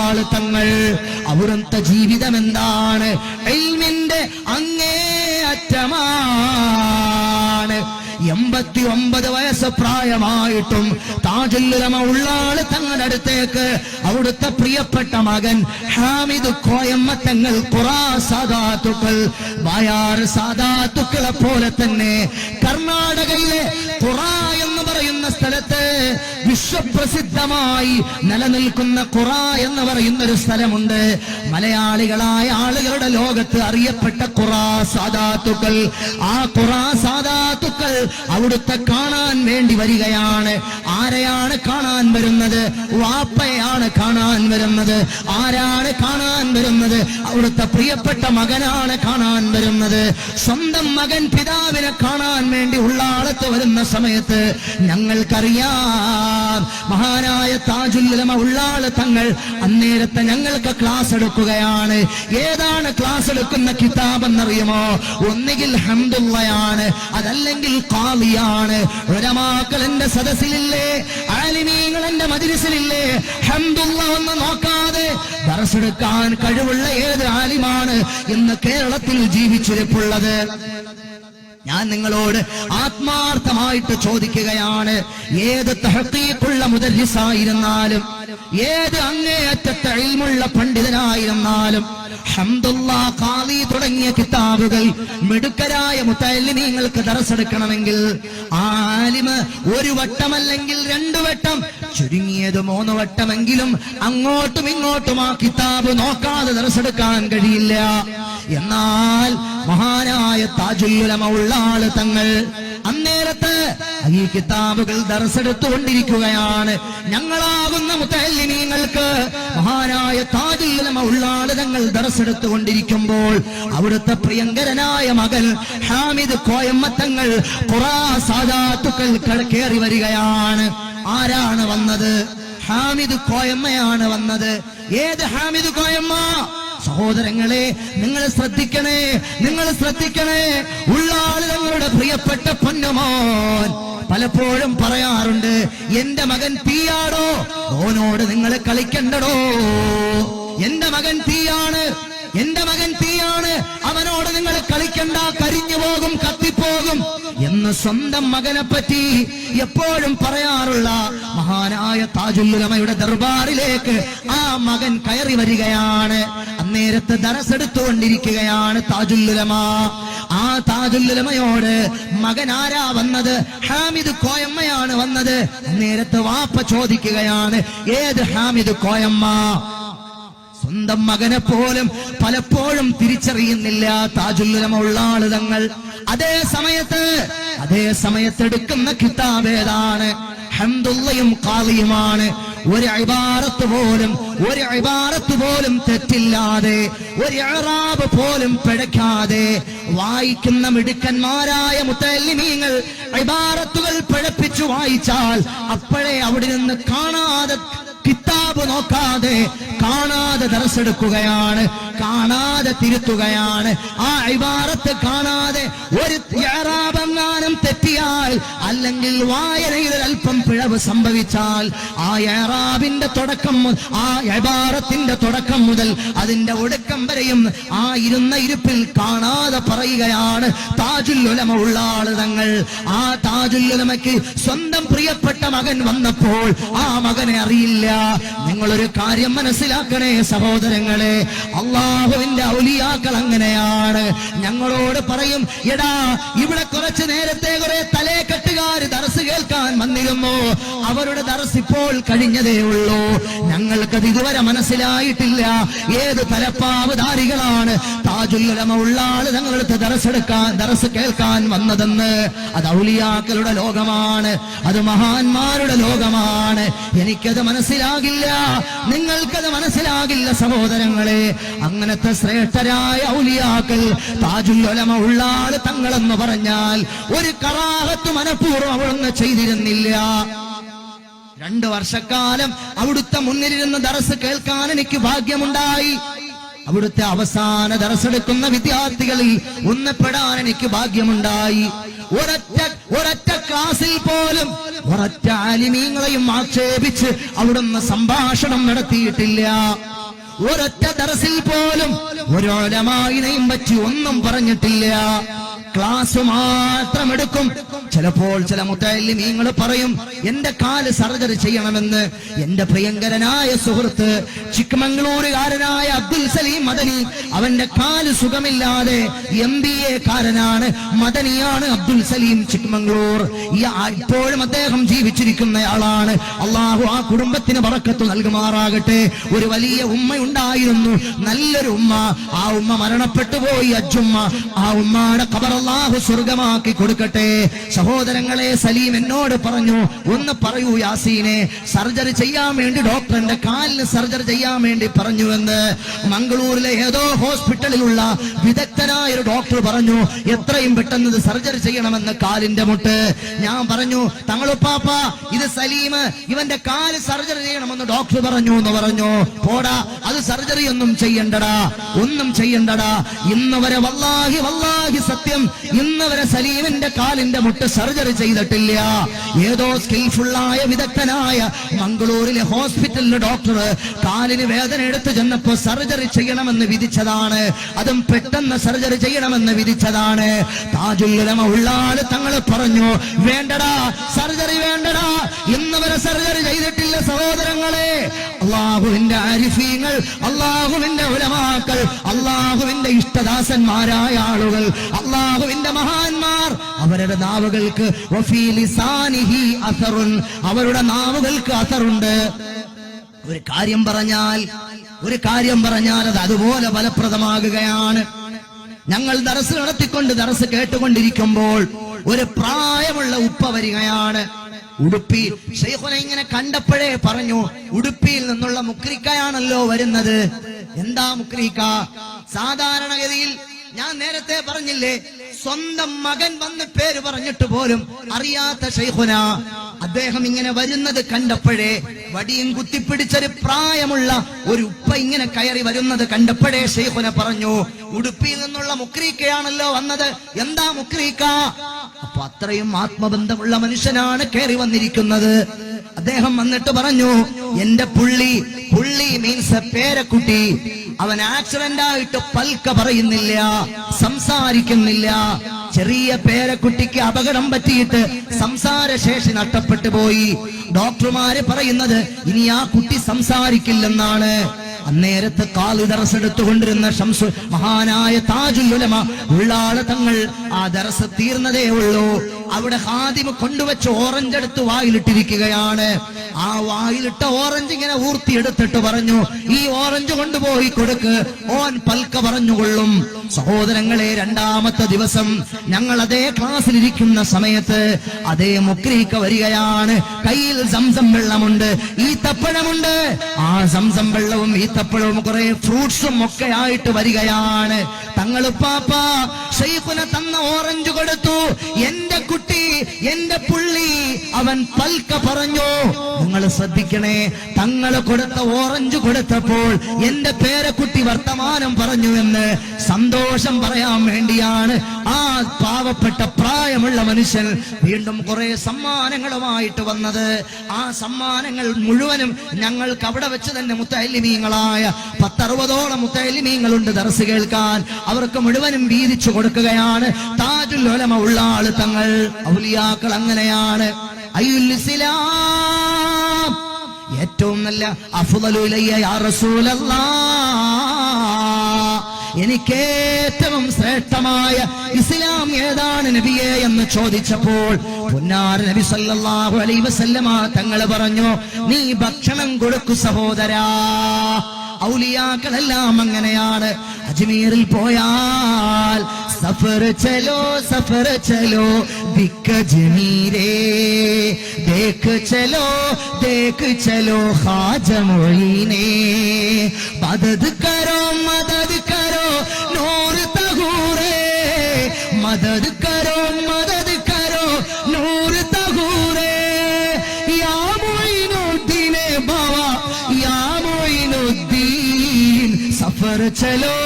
ഉള്ളാള് തങ്ങൾ അവിടുത്തെ ജീവിതം എന്താണ്? ഇൽമിന്റെ അങ്ങേയറ്റമാണ്. 89 വയസ്സ് പ്രായമായിട്ടും താജുൽ ഉലമ ഉള്ളാള് തങ്ങളുടെ അടുത്തേക്ക് അവിടുത്തെ പ്രിയപ്പെട്ട മകൻ ഹാമിദ് കോയമ്മ തങ്ങൾ ഖുറാ സാദാത്തുക്കൾ ബായാർ സാദാത്തുക്കളെ പോലെ തന്നെ കർണാടകയിലെ ഖുറാ എന്ന് പറയുന്ന സ്ഥലത്ത് വിശ്വപ്രസിദ്ധമായി നിലനിൽക്കുന്ന ഖുറാ എന്ന് പറയുന്ന ഒരു സ്ഥലമുണ്ട്. മലയാളികളായ ആളുകളുടെ ലോകത്ത് അറിയപ്പെട്ട ഖുറാ സാദാത്തുക്കൾ. ആ ഖുറാ സാദാത്തുക്കൾ അവിടുത്തെ കാണാൻ വേണ്ടി വരികയാണ്. ആരെയാണ് കാണാൻ വരുന്നത്? വാപ്പയാണ് കാണാൻ വരുന്നത്. ആരാണ് കാണാൻ വരുന്നത്? അവിടുത്തെ പ്രിയപ്പെട്ട മകനാണ് കാണാൻ വരുന്നത്. സ്വന്തം മകൻ പിതാവിനെ കാണാൻ വേണ്ടി ഉള്ളാളത്ത് വരുന്ന സമയത്ത് ഞങ്ങൾക്കറിയാം മഹാനായ താജുൽ ഉലമ ഉള്ളാള് തങ്ങൾ അന്നേരത്തെ ഞങ്ങൾക്ക് ക്ലാസ് എടുക്കുകയാണ്. ഏതാണ് ക്ലാസ് എടുക്കുന്ന കിതാബ് എന്നറിയുമോ? ഒന്നുകിൽ ഹംദുള്ളയാണ്, അതല്ലെങ്കിൽ ഖാളിയാണ്. ഉലമാക്കൾ എന്റെ സദസ്സിലില്ലേ? ആലിമീങ്ങൾ എന്റെ മജ്‌ലിസിലില്ലേ? ഹംദുള്ള ഒന്ന് നോക്കാതെ ദർസെടുക്കാൻ കഴിവുള്ള ഏത് ആലിമാണ് ഇന്ന് കേരളത്തിൽ ജീവിച്ചിരിപ്പുള്ളത്? ഞാൻ നിങ്ങളോട് ആത്മാർത്ഥമായിട്ട് ചോദിക്കുകയാണ്. ഏത് തഹ്ഖീഖുള്ള മുദർരിസായിരുന്നാലും, ഏത് അങ്ങേയറ്റത്തെ ഇൽമുള്ള പണ്ഡിതനായിരുന്നാലും, ഹംദുല്ലാ, ഖാലി തുടങ്ങിയ കിതാബുകൾ മിടുക്കരായ മുതഅല്ലിമീങ്ങൾക്ക് ദർസെടുക്കണമെങ്കിൽ ആ ആലിമ് ഒരു വട്ടമല്ലെങ്കിൽ 2 വട്ടം, ചുരുങ്ങിയത് 3 വട്ടമെങ്കിലും അങ്ങോട്ടും ഇങ്ങോട്ടും ആ കിതാബ് നോക്കാതെ ദർസെടുക്കാൻ കഴിയില്ല. എന്നാൽ മഹാനായ താജുൽ ഉലമ ഉള്ളാള് തങ്ങൾ അന്നേരത്ത് ഈ കിതാബുകൾ ദർസെടുത്തുകൊണ്ടിരിക്കുകയാണ്. ഞങ്ങളാകുന്ന മുതഅല്ലിമീങ്ങൾക്ക് മഹാനായ താജുൽ ഉലമ ഉള്ളാള് തങ്ങൾ ദർസെടുത്തുകൊണ്ടിരിക്കുമ്പോൾ അവിടുത്തെ പ്രിയങ്കരനായ മകൻ ഹാമിദ് കോയമ്മ തങ്ങൾ ഖുറാ സാദാത്തുക്കൾ കയറി വരികയാണ്. ആരാണ് വന്നത്? ഹാമിദ് കോയമ്മയാണ് വന്നത്. ഏത് ഹാമിദ് കോയമ്മ? സഹോദരങ്ങളെ, നിങ്ങൾ ശ്രദ്ധിക്കണേ, നിങ്ങൾ ശ്രദ്ധിക്കണേ. ഉള്ളാള് തങ്ങളുടെ പ്രിയപ്പെട്ട പൊന്നുമോൻ പലപ്പോഴും പറയാറുണ്ട്, എന്റെ മകൻ തീയാടോ, ഓനോട് നിങ്ങൾ കളിക്കണ്ടടോ. എന്റെ മകൻ തീയാണ്, എന്റെ മകൻ തീയാണ്, അവനോട് നിങ്ങൾ കളിക്കണ്ട, കരിഞ്ഞു പോകും, കത്തിപ്പോകും എന്ന് സ്വന്തം മകനെ പറ്റി എപ്പോഴും പറയാറുള്ള മഹാനായ താജുൽ ഉലമയുടെ ദർബാറിലേക്ക് ആ മകൻ കയറി വരികയാണ്. അന്നേരത്ത് ദർസെടുത്തുകൊണ്ടിരിക്കുകയാണ് താജുൽ ഉലമ. ആ താജുൽ ഉലമയോട് മകൻ ആരാ വന്നത്? ഹാമിദ് കോയമ്മയാണ് വന്നത്. അന്നേരത്ത് വാപ്പ ചോദിക്കുകയാണ്, ഏത് ഹാമിദ് കോയമ്മ? സ്വന്തം മകനെ പോലും പലപ്പോഴും തിരിച്ചറിയുന്നില്ല താജുൽ ഉലമ ഉള്ളാള് തങ്ങൾ. അതേ സമയത്ത് എടുക്കുന്ന കിതാബ് ഏതാണ്? ഹംദുള്ളയും ഖാളിയുമാണ്. ഒരു ഇബാറത്ത് പോലും തെറ്റില്ലാതെ, ഒരു ഇഅ്റാബ് പോലും പിഴയ്ക്കാതെ വായിക്കുന്ന മിടുക്കന്മാരായ മുതഅല്ലിമീങ്ങൾ ഇബാറത്തുകൾ പിഴപ്പിച്ചു വായിച്ചാൽ അപ്പോഴേ അവിടെ നിന്ന് കാണാതെ, കിതാബ് നോക്കാതെ, കാണാതെ ദർസെടുക്കുകയാണ്, കാണാതെ തിരുത്തുകയാണ്. ആ ഇബാറത്ത് കാണാതെ ഒരു ഇഅ്റാബെങ്ങാനും തെറ്റിയാൽ, അല്ലെങ്കിൽ വായനയിൽ അല്പം പിഴവ് സംഭവിച്ചാൽ, ആ ഇഅ്റാബിന്റെ തുടക്കം, ആ ഇബാറത്തിന്റെ തുടക്കം മുതൽ അതിന്റെ ഒടുക്കം വരെയും ആ ഇരുന്ന ഇരിപ്പിൽ കാണാതെ പറയുകയാണ് താജുൽ ഉലമ ഉള്ളാള് തങ്ങൾ. ആ താജുൽ ഉലമയ്ക്ക് സ്വന്തം പ്രിയപ്പെട്ട മകൻ വന്നപ്പോൾ ആ മകനെ അറിയില്ല. നിങ്ങളൊരു കാര്യം മനസ്സിലാക്കണേ സഹോദരങ്ങളെ, അള്ളാഹുവിന്റെ ഔലിയാക്കൾ അങ്ങനെയാണ്. ഞങ്ങളോട് പറയും, എടാ ഇവിടെ കുറച്ചു നേരത്തെ കുറെ തലേക്കെട്ടുകാർ ദർസ് കേൾക്കാൻ വന്നിരുന്നു, അവരുടെ ദർസ് ഇപ്പോൾ കഴിഞ്ഞതേ ഉള്ളൂ, ഞങ്ങൾക്കത് ഇതുവരെ മനസ്സിലായിട്ടില്ല ഏത് തലപ്പാവുധാരികളാണ് താജുൽ ഉലമ ഉള്ളാള് തങ്ങളടുത്ത് ദർസ് കേൾക്കാൻ വന്നതെന്ന്. അത് ഔലിയാക്കളുടെ ലോകമാണ്, അത് മഹാന്മാരുടെ ലോകമാണ്. എനിക്കത് മനസ്സിലാകില്ല, നിങ്ങൾക്കത് മനസ്സിലാകില്ല സഹോദരങ്ങളെ. അങ്ങനത്തെ ശ്രേഷ്ഠരായ ഔലിയാക്കൾ താജുൽ ഉലമ ഉള്ളാള് തങ്ങളെന്ന് പറഞ്ഞാൽ ഒരു കറാഹത്ത് മനഃപൂർവ്വം അവിടുന്ന് ചെയ്തിരുന്നില്ല. 2 വർഷക്കാലം അവിടുത്തെ മുന്നിലിരുന്ന് ദർസ് കേൾക്കാൻ എനിക്ക് ഭാഗ്യമുണ്ടായി. അവിടുത്തെ അവസാന ദർസെടുക്കുന്ന വിദ്യാർത്ഥികളിൽ ഒന്നപ്പെടാൻ എനിക്ക് ഭാഗ്യമുണ്ടായി. ഒരൊറ്റ ക്ലാസിൽ പോലും ഒരൊറ്റ ആലിമീങ്ങളെയും ആക്ഷേപിച്ച് അവിടുന്ന് സംഭാഷണം നടത്തിയിട്ടില്ല. ഒരൊറ്റ ദർസിൽ പോലും ഒരു ഉലമായിനെയും പറ്റി ഒന്നും പറഞ്ഞിട്ടില്ല. ക്ലാസ് മാത്രം എടുക്കും. ചിലപ്പോൾ ചില മുത്തഅല്ലിമീങ്ങൾ പറയും എന്റെ കാല് സർജറി ചെയ്യണമെന്ന്. എന്റെ പ്രിയങ്കരനായ സുഹൃത്ത് ചിക്കമംഗളൂരുകാരനായ അബ്ദുൽ സലീം മദനി, അവന്റെ കാല് സുഖമില്ലാതെ MBA കാരനാണ്, മദനിയാണ് അബ്ദുൽ സലീം ചിക്കമംഗളൂർ. ഇപ്പോഴും അദ്ദേഹം ജീവിച്ചിരിക്കുന്നയാളാണ്. അള്ളാഹു ആ കുടുംബത്തിന് ബറക്കത്ത് നൽകുമാറാകട്ടെ. ഒരു വലിയ ഉമ്മയുണ്ടായിരുന്നു, നല്ലൊരു ഉമ്മ. ആ ഉമ്മ മരണപ്പെട്ടു പോയി, അജ്ജുമ്മ. ആ ഉമ്മയുടെ ഖബർ അല്ലാഹു സ്വർഗമാക്കി കൊടുക്കട്ടെ. സഹോദരങ്ങളെ, സലീം എന്നോട് പറഞ്ഞു, ഒന്ന് പറയൂ യാസീനെ, സർജറി ചെയ്യാൻ വേണ്ടി ഡോക്ടറിന്റെ കാലിന് സർജറി ചെയ്യാൻ വേണ്ടി പറഞ്ഞു എന്ന് മംഗളൂരിലെ ഏതോ ഹോസ്പിറ്റലിലുള്ള വിദഗ്ധനായ ഒരു ഡോക്ടർ പറഞ്ഞു, എത്രയും പെട്ടെന്ന് ഇത് സർജറി ചെയ്യണമെന്ന് കാലിന്റെ മുട്ട്. ഞാൻ പറഞ്ഞു, തങ്ങളുപ്പാപ്പ ഇത് സലീം, ഇവന്റെ കാല് സർജറി ചെയ്യണമെന്ന് ഡോക്ടർ പറഞ്ഞു എന്ന് പറഞ്ഞു. പോടാ, അത് സർജറി ഒന്നും ചെയ്യണ്ടടാ, ഒന്നും ചെയ്യണ്ടടാ. ഇന്ന് വരെ വല്ലാഹി വല്ലാഹി സത്യം, ഇന്ന് വരെ സലീമിന്റെ കാലിന്റെ മുട്ട് സർജറി ചെയ്തിട്ടില്ല. ഏതോ സ്കിൽഫുള്ളായ വിദഗ്ധനായ മംഗളൂരിലെ ഹോസ്പിറ്റലിലെ ഡോക്ടർ കാലിന് വേദന എടുത്തു ചെന്നപ്പോ സർജറി ചെയ്യണമെന്ന് വിധിച്ചതാണ്. അതും പെട്ടെന്ന് സർജറി ചെയ്യണമെന്ന് വിധിച്ചതാണ്. താജുൽ ഉലമ ഉള്ളാള് തങ്ങൾ പറഞ്ഞു, വേണ്ടടാ, സർജറി വേണ്ടടാ, ഇന്ന് വരെ സർജറി ചെയ്തിട്ടില്ല. സഹോദരങ്ങളെ, അള്ളാഹുവിന്റെ ആരിഫീങ്ങൾ, അള്ളാഹുവിന്റെ ഉലമാക്കൾ, അള്ളാഹുവിന്റെ ഇഷ്ടദാസന്മാരായ ആളുകൾ, അള്ളാഹുവിന്റെ മഹാന്മാർ, അവരുടെ നാവുകൾക്ക് അവരുടെ നാവുകൾക്ക് അസറുണ്ട്. ഒരു കാര്യം പറഞ്ഞാൽ അത് അതുപോലെ ഫലപ്രദമാകുകയാണ്. ഞങ്ങൾ ദർസ് നടത്തിക്കൊണ്ട് ദർസ് കേട്ടുകൊണ്ടിരിക്കുമ്പോൾ ഒരു പ്രായമുള്ള ഉപ്പ വരികയാണ്. ഉടുപ്പി ശൈഖുന ഇങ്ങനെ കണ്ടപ്പോഴേ പറഞ്ഞു, ഉടുപ്പിയിൽ നിന്നുള്ള മുക്രിക്കയാണല്ലോ വരുന്നത്. എന്താ മുക്രിക്ക? സാധാരണഗതിയിൽ ഞാൻ നേരത്തെ പറഞ്ഞില്ലേ, സ്വന്തം മകൻ വന്ന് പേര് പറഞ്ഞിട്ട് പോലും അറിയാത്ത ശൈഖുന അദ്ദേഹം ഇങ്ങനെ വരുന്നത് കണ്ടപ്പോഴേ, വടിയും കുത്തിപ്പിടിച്ചൊരു പ്രായമുള്ള ഒരു ഉപ്പ ഇങ്ങനെ കയറി വരുന്നത് കണ്ടപ്പോഴേ ശൈഖുന പറഞ്ഞു, ഉടുപ്പിയിൽ നിന്നുള്ള മുക്രീക്കയാണല്ലോ വന്നത്, എന്താ മുക്രീക്ക? അപ്പൊ അത്രയും ആത്മബന്ധമുള്ള മനുഷ്യനാണ് കയറി വന്നിരിക്കുന്നത്. അദ്ദേഹം വന്നിട്ട് പറഞ്ഞു, എന്റെ പുള്ളി മീൻസ് പേരക്കുട്ടി, അവൻ ആക്സിഡന്റ് ആയിട്ട് പൽക്ക പറയുന്നില്ല, സംസാരിക്കുന്നില്ല. ചെറിയ പേരക്കുട്ടിക്ക് അപകടം പറ്റിയിട്ട് സംസാരശേഷി നഷ്ടപ്പെട്ടു പോയി. ഡോക്ടർമാര് പറയുന്നത് ഇനി ആ കുട്ടി സംസാരിക്കില്ലെന്നാണ്. അന്നേരത്ത് കാല് ദർസ് എടുത്തുകൊണ്ടിരുന്ന ഷംസു മഹാനായ താജുൽ ഉലമ ഉള്ളാള് തങ്ങൾ ആ ദർസ് തീർന്നതേ ഉള്ളൂ. അവിടെ ഖാദിമ് കൊണ്ടുവച്ച് ഓറഞ്ച് എടുത്ത് വായിലിട്ടിരിക്കുകയാണ്. ആ വായിലിട്ട ഓറഞ്ച് ഇങ്ങനെ ഊർത്തിയെടുത്തിട്ട് പറഞ്ഞു, ഈ ഓറഞ്ച് കൊണ്ടുപോയി കൊടുക്ക്, ഓൻ പൽക്ക പറഞ്ഞുകൊള്ളും. സഹോദരങ്ങളെ, രണ്ടാമത്തെ ദിവസം ഞങ്ങൾ അതേ ക്ലാസ്സിലിരിക്കുന്ന സമയത്ത് അതേ മുക്രീക്ക വരികയാണ്. കയ്യിൽ സംസം വെള്ളമുണ്ട്, ഈത്തപ്പഴമുണ്ട്. ആ സംസം വെള്ളവും ഈത്തപ്പഴവും കുറെ ഫ്രൂട്ട്സും ഒക്കെ ആയിട്ട് വരികയാണ്. തങ്ങളുപ്പാപ്പ ശൈഖുന തന്ന ഓറഞ്ച് കൊടുത്തു. എന്റെ കുട്ടി, എന്റെ പുള്ളി, അവൻ പൽക്ക പറഞ്ഞു. നിങ്ങൾ ശ്രദ്ധിക്കണേ, തങ്ങള് കൊടുത്ത ഓറഞ്ച് കൊടുത്തപ്പോൾ എന്റെ പേരക്കുട്ടി വർത്തമാനം പറഞ്ഞു എന്ന് സന്തോഷം പറയാൻ വേണ്ടിയാണ് ആ പാവപ്പെട്ട പ്രായമുള്ള മനുഷ്യൻ വീണ്ടും കുറെ സമ്മാനങ്ങളുമായിട്ട് വന്നത്. ആ സമ്മാനങ്ങൾ മുഴുവനും ഞങ്ങൾക്ക് അവിടെ വെച്ച് തന്നെ മുത്തഅല്ലിമീങ്ങളായ 10-60ഓളം മുത്തഅല്ലിമീങ്ങളുണ്ട് ദർസ് കേൾക്കാൻ. അവർക്ക് മുഴുവനും വീതിച്ചു കൊടുക്കുകയാണ് താജുൽ ഉലമ ഉള്ളാള് തങ്ങൾ. ഔലിയാക്കൾ അങ്ങനെയാണ്. അയ്യുൽ ഇസ്ലാം, ഏറ്റവും നല്ല അഫ്ളലു ഇലയ്യ യാ റസൂലല്ലാഹ്, എനിക്കേറ്റവും ശ്രേഷ്ഠമായ ഇസ്ലാം ഏതാണ് നബിയെ എന്ന് ചോദിച്ചപ്പോൾ പൊന്നാര നബി സല്ലല്ലാഹു അലൈഹി വസല്ലമ തങ്ങൾ പറഞ്ഞു, നീ ഭക്ഷണം കൊടുക്കു സഹോദരാ. ഔലിയാക്കളെല്ലാം അങ്ങനെയാണ്. അജ്മീറിൽ പോയാൽ സഫർ ചലോ ദിക്ക ജമീരേ, ദേഖ് ചലോ ഖാജ മൊയ്നേ, മദദ് കരോ നൂർ തഹൂരേ, മദദ് കരോ നൂർ തഹൂരേ, യാ മൊയ്നുദ്ദീനെ ബാവാ, യാ മൊയ്നുദ്ദീൻ, സഫർ ചലോ